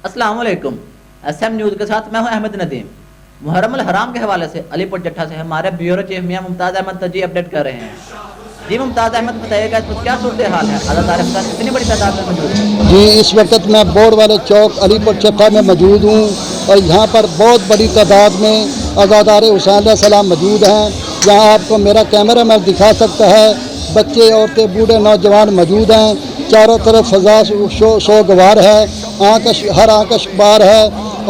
السلام علیکم، S M news کے ساتھ میں ہوں احمد ندیم۔ محرم الحرام کے حوالے سے علی پور چٹھہ سے ہمارے بیورو چیف میاں ممتاز احمد جی اپڈیٹ کر رہے ہیں۔ جی ممتاز احمد بتائیے گا اس وقت کیا صورتحال ہے، ازادار افطار کتنی بڑی تعداد میں موجود ہے؟ جی اس وقت میں بورڈ والے چوک علی پور چٹھہ میں موجود ہوں اور یہاں پر بہت بڑی تعداد میں ازادار حسین علیہ السلام موجود ہیں۔ یہاں آپ کو میرا کیمرہ میں دکھا سکتا ہے، بچے عورتیں بوڑھے نوجوان موجود ہیں۔ چاروں طرف فضا شوگوار ہے، ہر آنکھ اشکبار ہے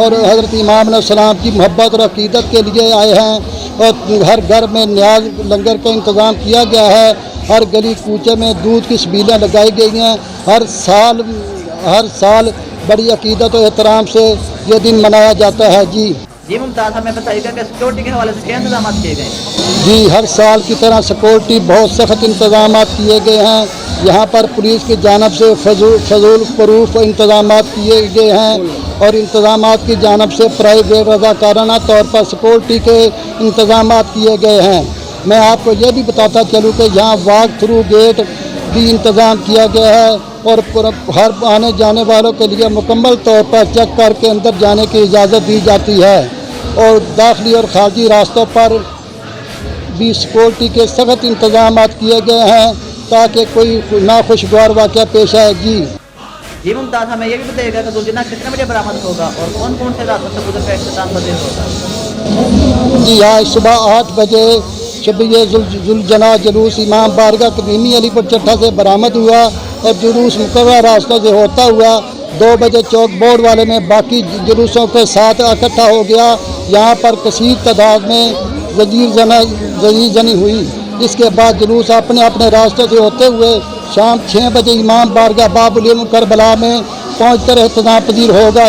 اور حضرت امام علیہ السلام کی محبت اور عقیدت کے لیے آئے ہیں اور ہر گھر میں نیاز لنگر کا انتظام کیا گیا ہے۔ ہر گلی کوچے میں دودھ کی سبیلیں لگائی گئی ہیں۔ ہر سال بڑی عقیدت و احترام سے یہ دن منایا جاتا ہے۔ جی ممتاز ہمیں بتائیے گا کہ سیکورٹی کے حوالے سے کیا انتظامات کیے گئے ہیں؟ جی ہر سال کی طرح سیکورٹی بہت سخت انتظامات کیے گئے ہیں۔ یہاں پر پولیس کی جانب سے فضول پروف انتظامات کیے گئے ہیں اور انتظامات کی جانب سے پرائیویٹ رضاکارانہ طور پر سیکورٹی کے انتظامات کیے گئے ہیں۔ میں آپ کو یہ بھی بتاتا چلوں کہ یہاں واک تھرو گیٹ بھی انتظام کیا گیا ہے اور ہر آنے جانے والوں کے لیے مکمل طور پر چیک کر کے اندر جانے کی اجازت دی جاتی ہے اور داخلی اور خارجی راستوں پر بھی سیکورٹی کے سخت انتظامات کیے گئے ہیں تاکہ کوئی ناخوشگوار واقعہ پیش آئے۔ جی ممتاز ہمیں یہ بھی بتائیے گا کہ دلجنا کتنے بجے برآمد ہوگا اور کون کون سے راستوں سے گزر کا اختتام پذیر ہوگا؟ جی آج صبح 8 بجے شبیہ ذوالجناح جلوس امام بارگاہ قدیمی علی پور چٹھہ سے برآمد ہوا اور جلوس مقررہ راستوں سے ہوتا ہوا 2 بجے چوک بورڈ والے میں باقی جلوسوں کے ساتھ اکٹھا ہو گیا۔ یہاں پر کثیر تعداد میں زیر زنی ہوئی۔ اس کے بعد جلوس اپنے اپنے راستے سے ہوتے ہوئے شام 6 بجے امام بارگاہ باب العلم کربلا میں پہنچ کر اختتام پذیر ہوگا۔